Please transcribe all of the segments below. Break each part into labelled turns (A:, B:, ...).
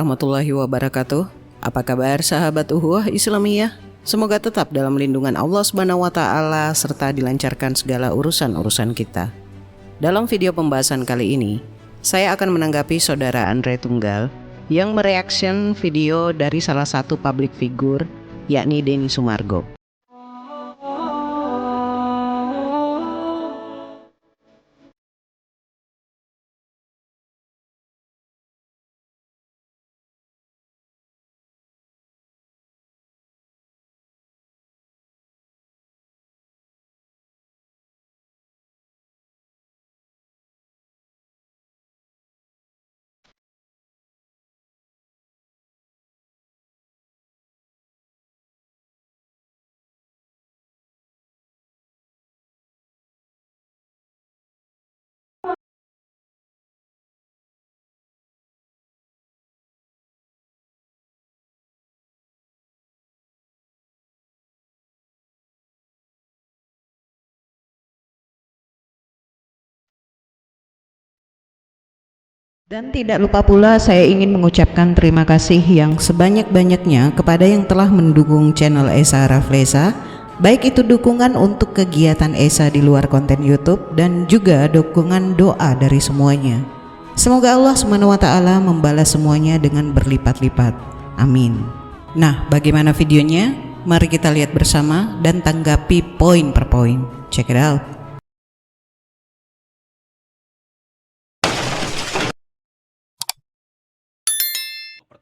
A: warahmatullahi wabarakatuh. Apa kabar sahabat Uhuah Islamiyah? Semoga tetap dalam lindungan Allah Subhanahu wa taala serta dilancarkan segala urusan-urusan kita. Dalam video pembahasan kali ini, saya akan menanggapi saudara Andre Tunggal yang mereaction video dari salah satu public figure, yakni Denny Sumargo. Dan tidak lupa pula saya ingin mengucapkan terima kasih yang sebanyak-banyaknya kepada yang telah mendukung channel Esa Raflesa, baik itu dukungan untuk kegiatan Esa di luar konten YouTube dan juga dukungan doa dari semuanya. Semoga Allah SWT membalas semuanya dengan berlipat-lipat. Amin. Nah, bagaimana videonya? Mari kita lihat bersama dan tanggapi poin per poin. Check it out.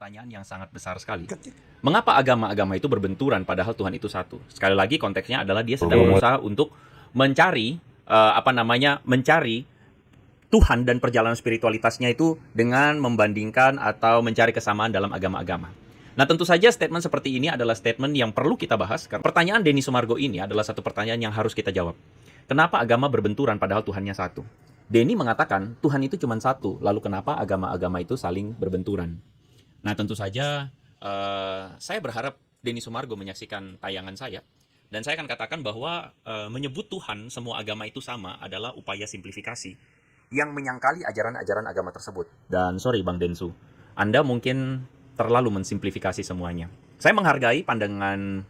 B: Pertanyaan yang sangat besar sekali. Mengapa agama-agama itu berbenturan padahal Tuhan itu satu? Sekali lagi konteksnya adalah dia sedang berusaha untuk mencari mencari Tuhan dan perjalanan spiritualitasnya itu dengan membandingkan atau mencari kesamaan dalam agama-agama. Nah, tentu saja statement seperti ini adalah statement yang perlu kita bahas karena pertanyaan Denny Sumargo ini adalah satu pertanyaan yang harus kita jawab. Kenapa agama berbenturan padahal Tuhannya satu? Denny mengatakan Tuhan itu cuma satu, lalu kenapa agama-agama itu saling berbenturan? Nah, tentu saja saya berharap Denny Sumargo menyaksikan tayangan saya. Dan saya akan katakan bahwa menyebut Tuhan semua agama itu sama adalah upaya simplifikasi yang menyangkali ajaran-ajaran agama tersebut. Dan sorry Bang Densu, Anda mungkin terlalu mensimplifikasi semuanya. Saya menghargai pandangan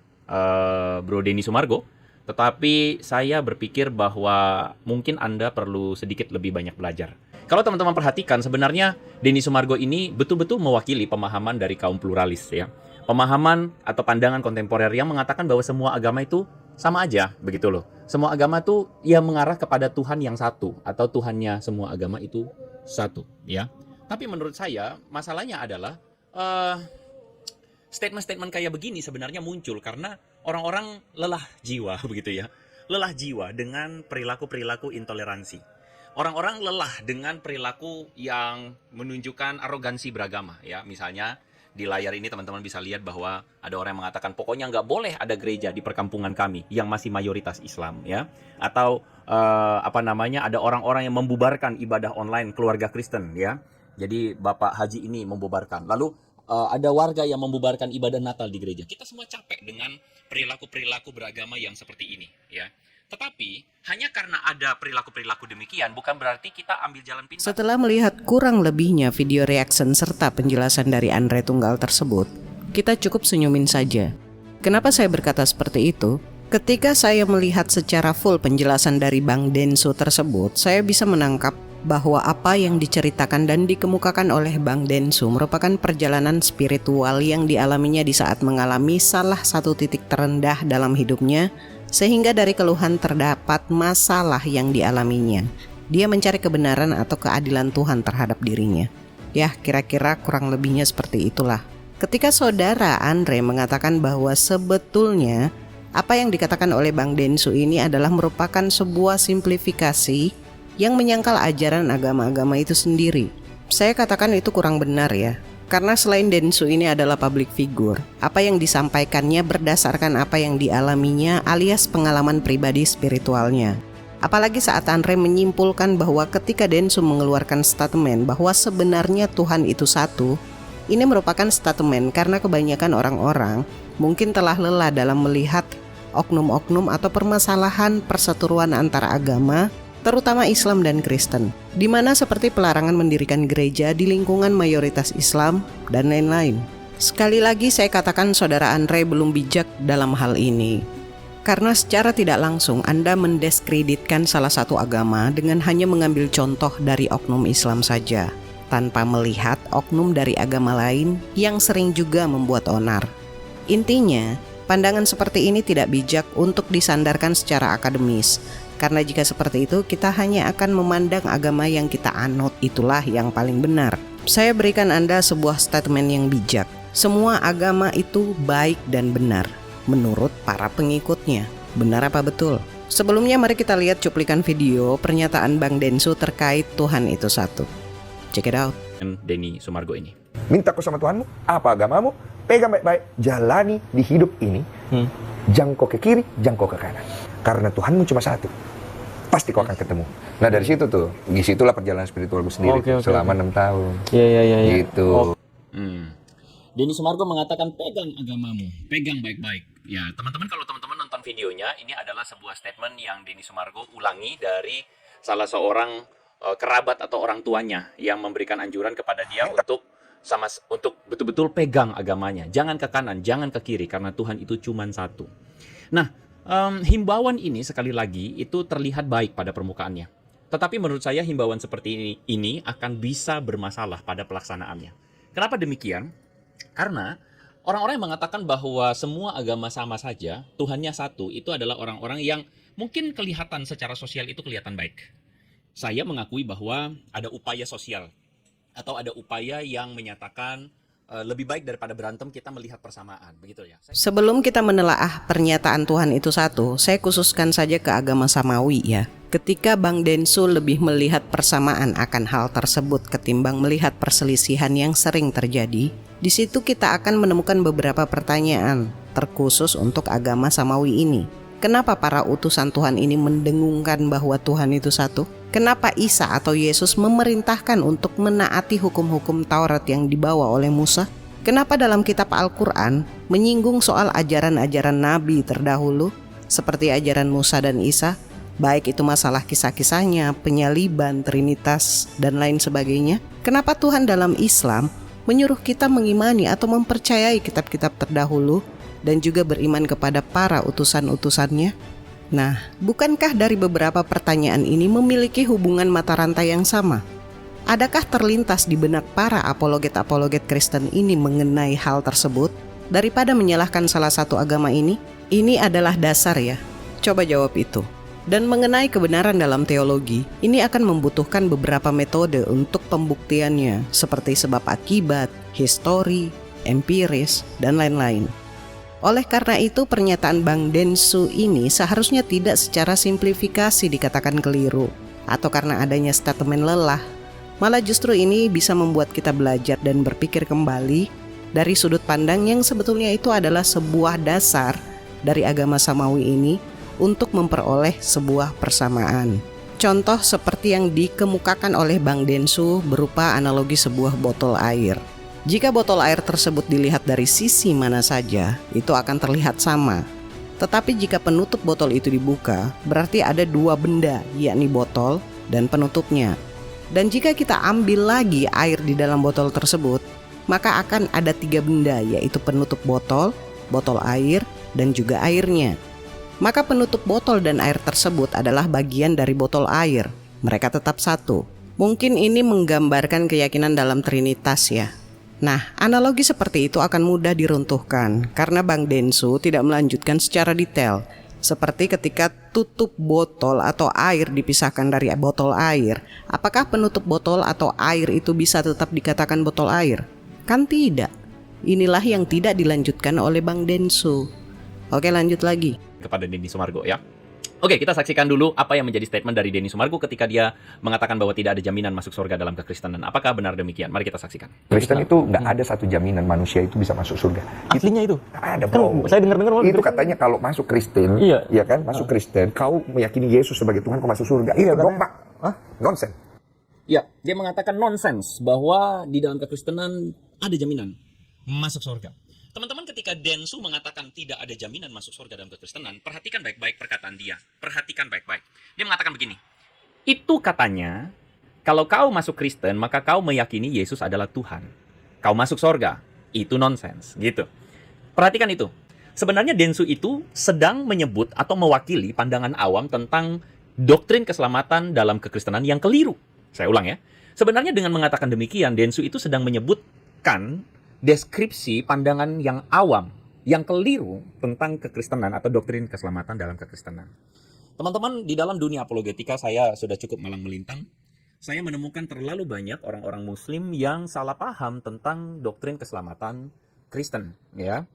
B: Bro Denny Sumargo, tetapi saya berpikir bahwa mungkin Anda perlu sedikit lebih banyak belajar. Kalau teman-teman perhatikan, sebenarnya Denny Sumargo ini betul-betul mewakili pemahaman dari kaum pluralis ya. Pemahaman atau pandangan kontemporer yang mengatakan bahwa semua agama itu sama aja, begitu loh. Semua agama itu ya mengarah kepada Tuhan yang satu atau Tuhannya semua agama itu satu ya. Tapi menurut saya masalahnya adalah statement-statement kayak begini sebenarnya muncul karena orang-orang lelah jiwa begitu ya. Lelah jiwa dengan perilaku-perilaku intoleransi. Orang-orang lelah dengan perilaku yang menunjukkan arogansi beragama ya. Misalnya di layar ini teman-teman bisa lihat bahwa ada orang yang mengatakan pokoknya nggak boleh ada gereja di perkampungan kami yang masih mayoritas Islam ya. Atau ada orang-orang yang membubarkan ibadah online keluarga Kristen ya. Jadi Bapak Haji ini membubarkan. Lalu ada warga yang membubarkan ibadah Natal di gereja. Kita semua capek dengan perilaku-perilaku beragama yang seperti ini ya. Tetapi, hanya karena ada perilaku-perilaku demikian, bukan berarti kita ambil jalan pintas.
A: Setelah melihat kurang lebihnya video reaction serta penjelasan dari Andre Tunggal tersebut, kita cukup senyumin saja. Kenapa saya berkata seperti itu? Ketika saya melihat secara full penjelasan dari Bang Densu tersebut, saya bisa menangkap bahwa apa yang diceritakan dan dikemukakan oleh Bang Densu merupakan perjalanan spiritual yang dialaminya di saat mengalami salah satu titik terendah dalam hidupnya, sehingga dari keluhan terdapat masalah yang dialaminya. Dia mencari kebenaran atau keadilan Tuhan terhadap dirinya. Ya, kira-kira kurang lebihnya seperti itulah. Ketika saudara Andre mengatakan bahwa sebetulnya apa yang dikatakan oleh Bang Densu ini adalah merupakan sebuah simplifikasi yang menyangkal ajaran agama-agama itu sendiri. Saya katakan itu kurang benar ya. Karena selain Densu ini adalah public figure, apa yang disampaikannya berdasarkan apa yang dialaminya alias pengalaman pribadi spiritualnya. Apalagi saat Andre menyimpulkan bahwa ketika Densu mengeluarkan statement bahwa sebenarnya Tuhan itu satu, ini merupakan statement karena kebanyakan orang-orang mungkin telah lelah dalam melihat oknum-oknum atau permasalahan perseteruan antara agama terutama Islam dan Kristen, di mana seperti pelarangan mendirikan gereja di lingkungan mayoritas Islam dan lain-lain. Sekali lagi saya katakan saudara Andre belum bijak dalam hal ini. Karena secara tidak langsung Anda mendiskreditkan salah satu agama dengan hanya mengambil contoh dari oknum Islam saja, tanpa melihat oknum dari agama lain yang sering juga membuat onar. Intinya, pandangan seperti ini tidak bijak untuk disandarkan secara akademis, karena jika seperti itu kita hanya akan memandang agama yang kita anut itulah yang paling benar. Saya berikan Anda sebuah statement yang bijak. Semua agama itu baik dan benar menurut para pengikutnya. Benar apa betul? Sebelumnya mari kita lihat cuplikan video pernyataan Bang Densu terkait Tuhan itu satu. Check it out.
B: Denny Sumargo ini.
C: Minta kau sama Tuhanmu, apa agamamu, pegang baik-baik, jalani di hidup ini, jangkau ke kiri, jangkau ke kanan. Karena Tuhanmu cuma satu, pasti kau akan ketemu. Nah dari situ tuh, disitulah perjalanan spiritual gue sendiri selama 6 tahun.
D: Iya.
C: Gitu.
B: Denny Sumargo mengatakan pegang agamamu, pegang baik-baik. Ya, teman-teman kalau teman-teman nonton videonya, ini adalah sebuah statement yang Denny Sumargo ulangi dari salah seorang kerabat atau orang tuanya yang memberikan anjuran kepada dia untuk betul-betul pegang agamanya. Jangan ke kanan, jangan ke kiri karena Tuhan itu cuma satu. Nah, himbauan ini sekali lagi itu terlihat baik pada permukaannya. Tetapi menurut saya himbauan seperti ini akan bisa bermasalah pada pelaksanaannya. Kenapa demikian? Karena orang-orang yang mengatakan bahwa semua agama sama saja, Tuhannya satu, itu adalah orang-orang yang mungkin kelihatan secara sosial itu kelihatan baik. Saya mengakui bahwa ada upaya sosial atau ada upaya yang menyatakan lebih baik daripada berantem kita melihat persamaan, begitu ya.
A: Sebelum kita menelaah pernyataan Tuhan itu satu, saya khususkan saja ke agama Samawi ya. Ketika Bang Densu lebih melihat persamaan akan hal tersebut ketimbang melihat perselisihan yang sering terjadi, di situ kita akan menemukan beberapa pertanyaan terkhusus untuk agama Samawi ini. Kenapa para utusan Tuhan ini mendengungkan bahwa Tuhan itu satu? Kenapa Isa atau Yesus memerintahkan untuk menaati hukum-hukum Taurat yang dibawa oleh Musa? Kenapa dalam kitab Al-Quran menyinggung soal ajaran-ajaran Nabi terdahulu seperti ajaran Musa dan Isa? Baik itu masalah kisah-kisahnya, penyaliban, trinitas, dan lain sebagainya. Kenapa Tuhan dalam Islam menyuruh kita mengimani atau mempercayai kitab-kitab terdahulu dan juga beriman kepada para utusan-utusannya? Nah, bukankah dari beberapa pertanyaan ini memiliki hubungan mata rantai yang sama? Adakah terlintas di benak para apologet-apologet Kristen ini mengenai hal tersebut? Daripada menyalahkan salah satu agama ini adalah dasar ya. Coba jawab itu. Dan mengenai kebenaran dalam teologi, ini akan membutuhkan beberapa metode untuk pembuktiannya, seperti sebab akibat, histori, empiris, dan lain-lain. Oleh karena itu, pernyataan Bang Densu ini seharusnya tidak secara simplifikasi dikatakan keliru, atau karena adanya statement lelah. Malah justru ini bisa membuat kita belajar dan berpikir kembali dari sudut pandang yang sebetulnya itu adalah sebuah dasar dari agama Samawi ini untuk memperoleh sebuah persamaan. Contoh seperti yang dikemukakan oleh Bang Densu berupa analogi sebuah botol air. Jika botol air tersebut dilihat dari sisi mana saja, itu akan terlihat sama. Tetapi jika penutup botol itu dibuka, berarti ada dua benda, yakni botol dan penutupnya. Dan jika kita ambil lagi air di dalam botol tersebut, maka akan ada tiga benda, yaitu penutup botol, botol air, dan juga airnya. Maka penutup botol dan air tersebut adalah bagian dari botol air. Mereka tetap satu. Mungkin ini menggambarkan keyakinan dalam Trinitas ya. Nah, analogi seperti itu akan mudah diruntuhkan karena Bang Densu tidak melanjutkan secara detail. Seperti ketika tutup botol atau air dipisahkan dari botol air, apakah penutup botol atau air itu bisa tetap dikatakan botol air? Kan tidak. Inilah yang tidak dilanjutkan oleh Bang Densu. Oke, lanjut lagi.
B: Kepada Denny Sumargo ya. Oke, kita saksikan dulu apa yang menjadi statement dari Denny Sumargo ketika dia mengatakan bahwa tidak ada jaminan masuk surga dalam kekristenan. Apakah benar demikian? Mari kita saksikan.
C: Kristen itu nggak ada satu jaminan manusia itu bisa masuk surga.
D: Aslinya itu?
C: Ada bro.
D: Saya dengar-dengar
C: itu katanya kalau masuk Kristen, ya kan, masuk Kristen, kau meyakini Yesus sebagai Tuhan, kau masuk surga. Itu dogma. Nonsense.
B: Ya, dia mengatakan nonsens bahwa di dalam kekristenan ada jaminan masuk surga. Teman-teman, ketika Densu mengatakan tidak ada jaminan masuk surga dalam kekristenan, perhatikan baik-baik perkataan dia. Perhatikan baik-baik. Dia mengatakan begini, Itu katanya, kalau kau masuk Kristen, maka kau meyakini Yesus adalah Tuhan. Kau masuk sorga. Itu nonsens, gitu. Perhatikan itu. Sebenarnya Dentsu itu sedang menyebut atau mewakili pandangan awam tentang doktrin keselamatan dalam kekristenan yang keliru. Saya ulang ya. Sebenarnya dengan mengatakan demikian, Dentsu itu sedang menyebutkan deskripsi pandangan yang awam, yang keliru tentang kekristenan atau doktrin keselamatan dalam kekristenan. Teman-teman, di dalam dunia apologetika saya sudah cukup malang melintang. Saya menemukan terlalu banyak orang-orang Muslim yang salah paham tentang doktrin keselamatan Kristen, ya.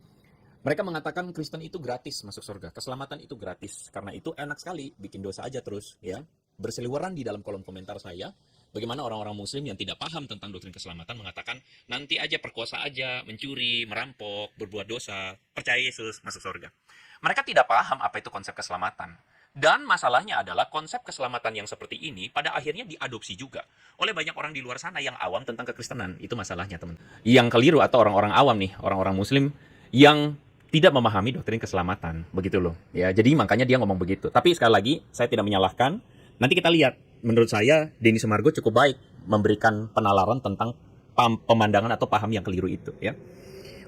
B: Mereka mengatakan Kristen itu gratis masuk surga, keselamatan itu gratis. Karena itu enak sekali bikin dosa aja terus, ya. Berseliweran di dalam kolom komentar saya, bagaimana orang-orang Muslim yang tidak paham tentang doktrin keselamatan mengatakan nanti aja perkosa aja, mencuri, merampok, berbuat dosa, percaya Yesus masuk surga. Mereka tidak paham apa itu konsep keselamatan. Dan masalahnya adalah konsep keselamatan yang seperti ini pada akhirnya diadopsi juga oleh banyak orang di luar sana yang awam tentang kekristenan. Itu masalahnya, teman. Yang keliru atau orang-orang awam nih, orang-orang Muslim yang tidak memahami doktrin keselamatan, begitu loh. Ya, jadi makanya dia ngomong begitu. Tapi sekali lagi, saya tidak menyalahkan. Nanti kita lihat. Menurut saya, Denny Sumargo cukup baik memberikan penalaran tentang pemandangan atau paham yang keliru itu, ya.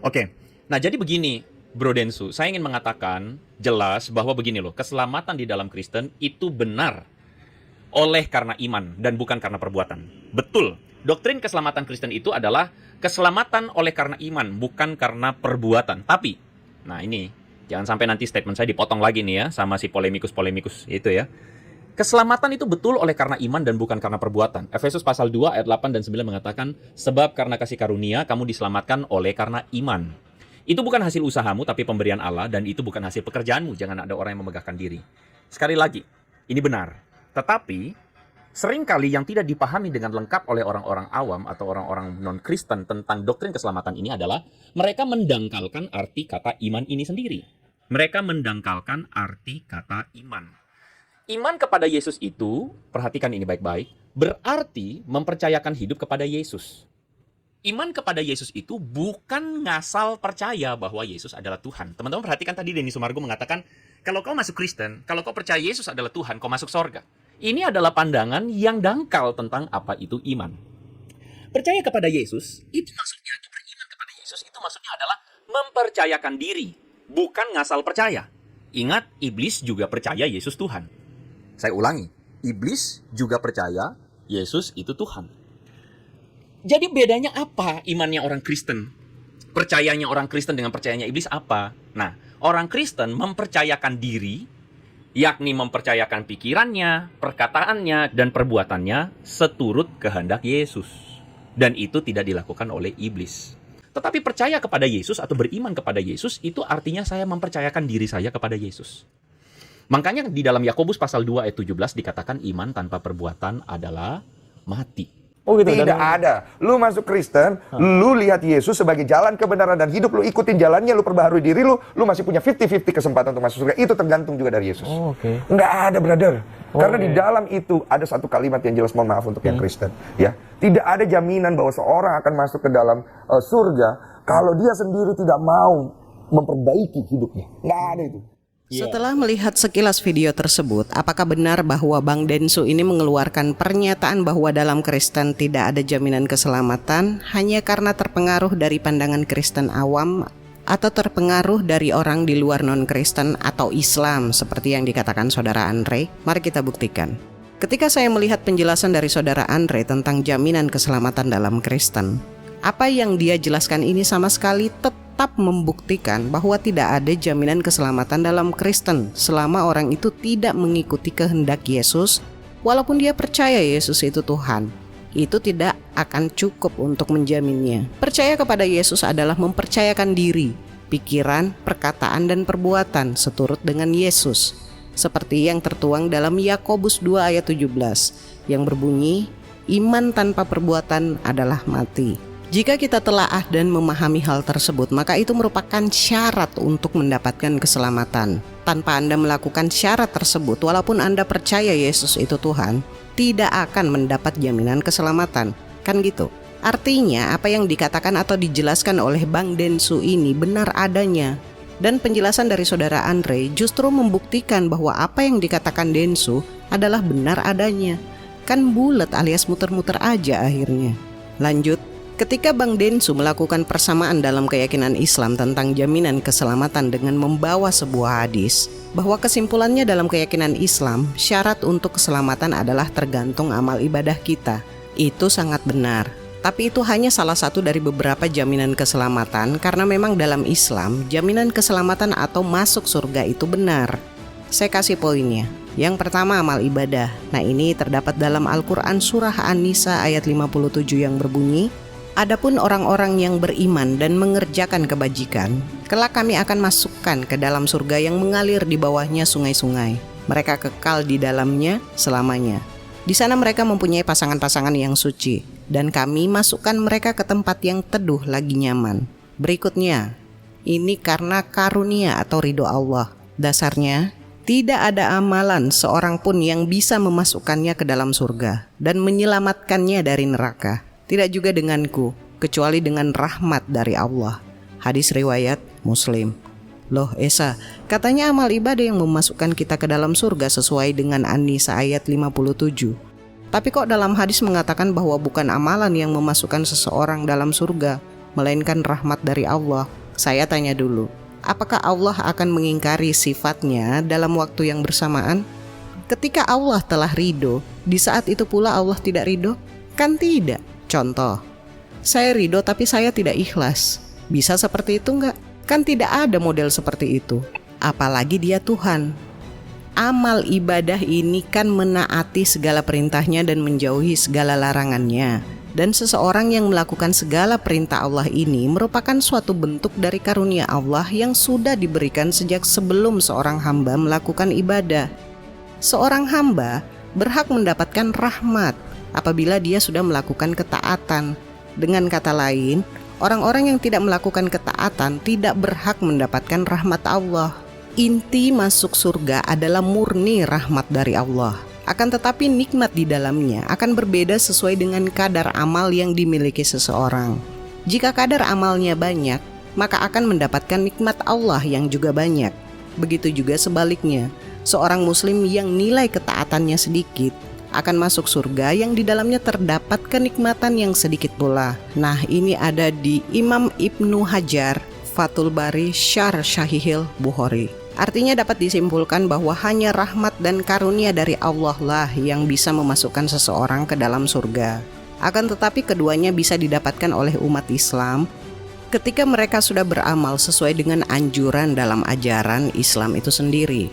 B: Oke. Nah, jadi begini, Bro Dentsu, saya ingin mengatakan jelas bahwa begini loh, keselamatan di dalam Kristen itu benar oleh karena iman dan bukan karena perbuatan. Betul, doktrin keselamatan Kristen itu adalah keselamatan oleh karena iman, bukan karena perbuatan. Tapi, nah ini, jangan sampai nanti statement saya dipotong lagi nih ya, sama si polemikus-polemikus itu ya. Keselamatan itu betul oleh karena iman dan bukan karena perbuatan. Efesus pasal 2 ayat 8 dan 9 mengatakan, sebab karena kasih karunia kamu diselamatkan oleh karena iman. Itu bukan hasil usahamu, tapi pemberian Allah, dan itu bukan hasil pekerjaanmu. Jangan ada orang yang memegahkan diri. Sekali lagi, ini benar. Tetapi, seringkali yang tidak dipahami dengan lengkap oleh orang-orang awam atau orang-orang non-Kristen tentang doktrin keselamatan ini adalah mereka mendangkalkan arti kata iman ini sendiri. Mereka mendangkalkan arti kata iman. Iman kepada Yesus itu, perhatikan ini baik-baik, berarti mempercayakan hidup kepada Yesus. Iman kepada Yesus itu bukan ngasal percaya bahwa Yesus adalah Tuhan. Teman-teman perhatikan tadi Denny Sumargo mengatakan, kalau kau masuk Kristen, kalau kau percaya Yesus adalah Tuhan, kau masuk sorga. Ini adalah pandangan yang dangkal tentang apa itu iman. Percaya kepada Yesus, itu maksudnya, atau beriman kepada Yesus, itu maksudnya adalah mempercayakan diri, bukan ngasal percaya. Ingat, iblis juga percaya Yesus Tuhan. Saya ulangi, iblis juga percaya Yesus itu Tuhan. Jadi bedanya apa imannya orang Kristen? Percayanya orang Kristen dengan percayanya iblis apa? Nah, orang Kristen mempercayakan diri, yakni mempercayakan pikirannya, perkataannya, dan perbuatannya seturut kehendak Yesus. Dan itu tidak dilakukan oleh iblis. Tetapi percaya kepada Yesus atau beriman kepada Yesus, itu artinya saya mempercayakan diri saya kepada Yesus. Makanya di dalam Yakobus pasal 2 ayat 17 dikatakan iman tanpa perbuatan adalah mati.
C: Oh gitu, tidak ada. Lu masuk Kristen, lu lihat Yesus sebagai jalan kebenaran dan hidup, lu ikutin jalannya, lu perbaharui diri lu masih punya 50-50 kesempatan untuk masuk surga. Itu tergantung juga dari Yesus. Oh, okay. Nggak ada, brother. Karena di dalam itu ada satu kalimat yang jelas, mohon maaf untuk yang Kristen. Ya, tidak ada jaminan bahwa seorang akan masuk ke dalam surga kalau dia sendiri tidak mau memperbaiki hidupnya. Nggak ada itu.
A: Setelah melihat sekilas video tersebut, apakah benar bahwa Bang Dentsu ini mengeluarkan pernyataan bahwa dalam Kristen tidak ada jaminan keselamatan hanya karena terpengaruh dari pandangan Kristen awam atau terpengaruh dari orang di luar non-Kristen atau Islam seperti yang dikatakan Saudara Andre? Mari kita buktikan. Ketika saya melihat penjelasan dari Saudara Andre tentang jaminan keselamatan dalam Kristen, apa yang dia jelaskan ini sama sekali tetap membuktikan bahwa tidak ada jaminan keselamatan dalam Kristen selama orang itu tidak mengikuti kehendak Yesus, walaupun dia percaya Yesus itu Tuhan. Itu tidak akan cukup untuk menjaminnya. Percaya kepada Yesus adalah mempercayakan diri, pikiran, perkataan, dan perbuatan seturut dengan Yesus, seperti yang tertuang dalam Yakobus 2 ayat 17 yang berbunyi, iman tanpa perbuatan adalah mati. Jika kita telaah dan memahami hal tersebut, maka itu merupakan syarat untuk mendapatkan keselamatan. Tanpa Anda melakukan syarat tersebut, walaupun Anda percaya Yesus itu Tuhan, tidak akan mendapat jaminan keselamatan. Kan gitu? Artinya apa yang dikatakan atau dijelaskan oleh Bang Dentsu ini benar adanya. Dan penjelasan dari saudara Andre justru membuktikan bahwa apa yang dikatakan Densu adalah benar adanya. Kan bulat alias muter-muter aja akhirnya. Lanjut, ketika Bang Densu melakukan persamaan dalam keyakinan Islam tentang jaminan keselamatan dengan membawa sebuah hadis, bahwa kesimpulannya dalam keyakinan Islam, syarat untuk keselamatan adalah tergantung amal ibadah kita. Itu sangat benar. Tapi itu hanya salah satu dari beberapa jaminan keselamatan, karena memang dalam Islam, jaminan keselamatan atau masuk surga itu benar. Saya kasih poinnya. Yang pertama, amal ibadah. Nah, ini terdapat dalam Al-Quran surah An-Nisa ayat 57 yang berbunyi, "Adapun orang-orang yang beriman dan mengerjakan kebajikan, kelak kami akan masukkan ke dalam surga yang mengalir di bawahnya sungai-sungai. Mereka kekal di dalamnya selamanya. Di sana mereka mempunyai pasangan-pasangan yang suci, dan kami masukkan mereka ke tempat yang teduh lagi nyaman." Berikutnya, ini karena karunia atau ridho Allah. Dasarnya, tidak ada amalan seorang pun yang bisa memasukkannya ke dalam surga dan menyelamatkannya dari neraka. Tidak juga denganku, kecuali dengan rahmat dari Allah. Hadis riwayat Muslim. Loh Esa, katanya amal ibadah yang memasukkan kita ke dalam surga sesuai dengan An-Nisa ayat 57. Tapi kok dalam hadis mengatakan bahwa bukan amalan yang memasukkan seseorang dalam surga, melainkan rahmat dari Allah? Saya tanya dulu, apakah Allah akan mengingkari sifatnya dalam waktu yang bersamaan? Ketika Allah telah ridho, di saat itu pula Allah tidak ridho? Kan tidak. Contoh, saya ridho tapi saya tidak ikhlas. Bisa seperti itu enggak? Kan tidak ada model seperti itu. Apalagi dia Tuhan. Amal ibadah ini kan menaati segala perintahnya dan menjauhi segala larangannya. Dan seseorang yang melakukan segala perintah Allah ini merupakan suatu bentuk dari karunia Allah yang sudah diberikan sejak sebelum seorang hamba melakukan ibadah. Seorang hamba berhak mendapatkan rahmat apabila dia sudah melakukan ketaatan. Dengan kata lain, orang-orang yang tidak melakukan ketaatan tidak berhak mendapatkan rahmat Allah. Inti masuk surga adalah murni rahmat dari Allah. Akan tetapi nikmat di dalamnya akan berbeda sesuai dengan kadar amal yang dimiliki seseorang. Jika kadar amalnya banyak, maka akan mendapatkan nikmat Allah yang juga banyak. Begitu juga sebaliknya, seorang muslim yang nilai ketaatannya sedikit akan masuk surga yang di dalamnya terdapat kenikmatan yang sedikit pula. Nah, ini ada di Imam Ibnu Hajar, Fathul Bari, Syarh Sahihil Bukhari. Artinya dapat disimpulkan bahwa hanya rahmat dan karunia dari Allah lah yang bisa memasukkan seseorang ke dalam surga. Akan tetapi keduanya bisa didapatkan oleh umat Islam ketika mereka sudah beramal sesuai dengan anjuran dalam ajaran Islam itu sendiri.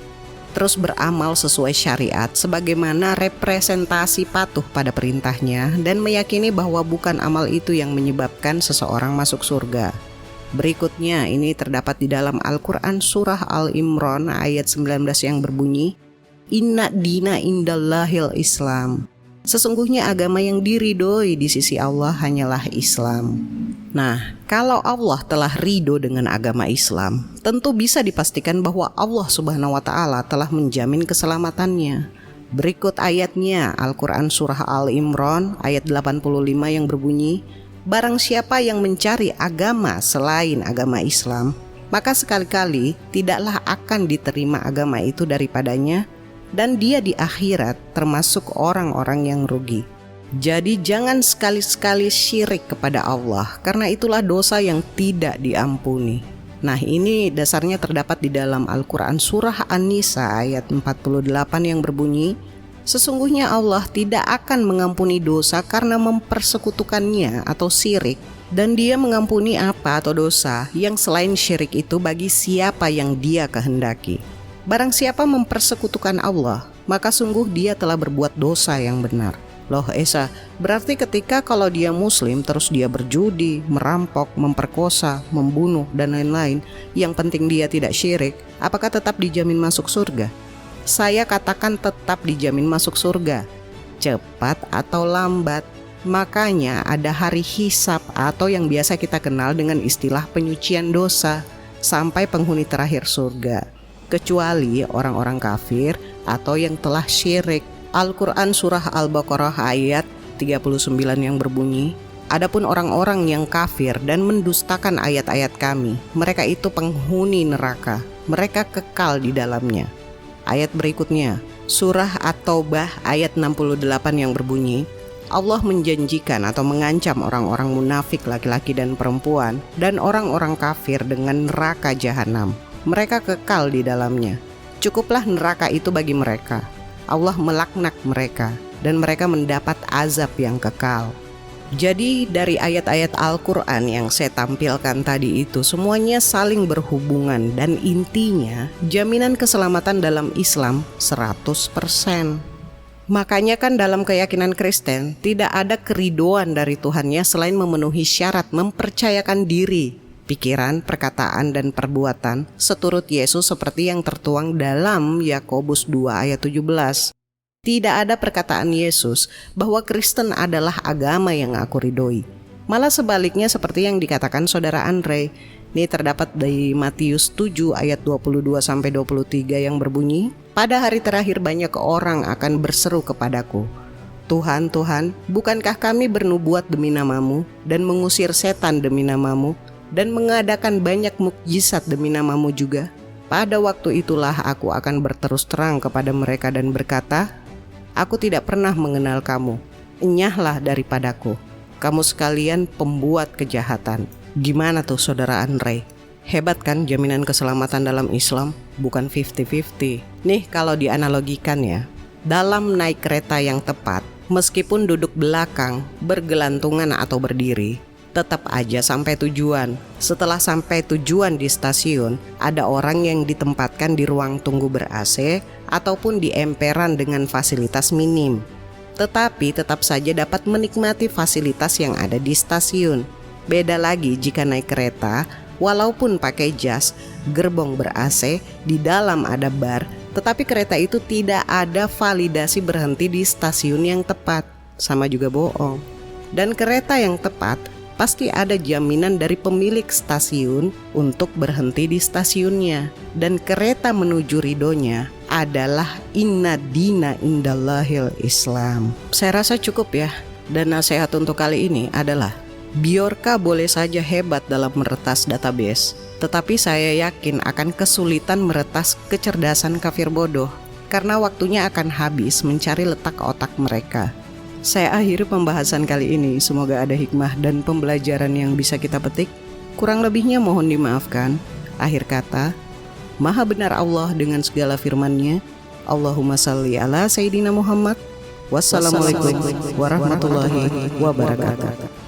A: Terus beramal sesuai syariat sebagaimana representasi patuh pada perintahnya dan meyakini bahwa bukan amal itu yang menyebabkan seseorang masuk surga. Berikutnya ini terdapat di dalam Al-Quran surah Al-Imran ayat 19 yang berbunyi, "Inna dina indallahil Islam." Sesungguhnya agama yang diridhoi di sisi Allah hanyalah Islam. Nah, kalau Allah telah ridho dengan agama Islam, tentu bisa dipastikan bahwa Allah Subhanahu wa Ta'ala telah menjamin keselamatannya. Berikut ayatnya Al-Quran surah Al-Imran ayat 85 yang berbunyi, "Barang siapa yang mencari agama selain agama Islam, maka sekali-kali tidaklah akan diterima agama itu daripadanya, dan dia di akhirat termasuk orang-orang yang rugi." Jadi jangan sekali-sekali syirik kepada Allah, karena itulah dosa yang tidak diampuni. Nah, ini dasarnya terdapat di dalam Al-Quran surah An-Nisa ayat 48 yang berbunyi, "Sesungguhnya Allah tidak akan mengampuni dosa karena mempersekutukannya atau syirik, dan Dia mengampuni apa atau dosa yang selain syirik itu bagi siapa yang Dia kehendaki. Barang siapa mempersekutukan Allah, maka sungguh dia telah berbuat dosa yang benar." Loh Esa, berarti ketika kalau dia muslim terus dia berjudi, merampok, memperkosa, membunuh dan lain-lain, yang penting dia tidak syirik, apakah tetap dijamin masuk surga? Saya katakan tetap dijamin masuk surga, cepat atau lambat. Makanya ada hari hisab atau yang biasa kita kenal dengan istilah penyucian dosa sampai penghuni terakhir surga, kecuali orang-orang kafir atau yang telah syirik. Al-Quran surah Al-Baqarah ayat 39 yang berbunyi, Adapun orang-orang yang kafir dan mendustakan ayat-ayat kami, mereka itu penghuni neraka, mereka kekal di dalamnya. Ayat berikutnya, surah At-Taubah ayat 68 yang berbunyi, Allah menjanjikan atau mengancam orang-orang munafik laki-laki dan perempuan dan orang-orang kafir dengan neraka jahanam. Mereka kekal di dalamnya. Cukuplah neraka itu bagi mereka. Allah melaknat mereka dan mereka mendapat azab yang kekal. Jadi dari ayat-ayat Al-Quran yang saya tampilkan tadi itu semuanya saling berhubungan dan intinya jaminan keselamatan dalam Islam 100%. Makanya kan dalam keyakinan Kristen tidak ada keridoan dari Tuhannya selain memenuhi syarat mempercayakan diri, pikiran, perkataan, dan perbuatan seturut Yesus seperti yang tertuang dalam Yakobus 2 ayat 17. Tidak ada perkataan Yesus bahwa Kristen adalah agama yang aku ridhoi. Malah sebaliknya seperti yang dikatakan saudara Andre. Ini terdapat di Matius 7 ayat 22-23 yang berbunyi, pada hari terakhir banyak orang akan berseru kepadaku, Tuhan, Tuhan, bukankah kami bernubuat demi namamu dan mengusir setan demi namamu dan mengadakan banyak mukjizat demi namamu juga? Pada waktu itulah aku akan berterus terang kepada mereka dan berkata, aku tidak pernah mengenal kamu, enyahlah daripadaku, kamu sekalian pembuat kejahatan. Gimana tuh saudara Andre? Hebat kan jaminan keselamatan dalam Islam? Bukan 50-50. Nih kalau dianalogikan ya, dalam naik kereta yang tepat, meskipun duduk belakang, bergelantungan atau berdiri, tetap aja sampai tujuan. Setelah sampai tujuan di stasiun, ada orang yang ditempatkan di ruang tunggu ber-AC ataupun di emperan dengan fasilitas minim. Tetapi tetap saja dapat menikmati fasilitas yang ada di stasiun. Beda lagi jika naik kereta, walaupun pakai jas, gerbong ber-AC, di dalam ada bar, tetapi kereta itu tidak ada validasi berhenti di stasiun yang tepat. Sama juga bohong. Dan kereta yang tepat pasti ada jaminan dari pemilik stasiun untuk berhenti di stasiunnya. Dan kereta menuju ridhonya adalah inna dina indallahil Islam. Saya rasa cukup ya. Dan nasihat untuk kali ini adalah, Bjorka boleh saja hebat dalam meretas database, tetapi saya yakin akan kesulitan meretas kecerdasan kafir bodoh, karena waktunya akan habis mencari letak otak mereka. Saya akhiri pembahasan kali ini, semoga ada hikmah dan pembelajaran yang bisa kita petik. Kurang lebihnya mohon dimaafkan. Akhir kata, Maha benar Allah dengan segala firman-Nya. Allahumma salli ala Sayyidina Muhammad. Wassalamualaikum warahmatullahi wabarakatuh.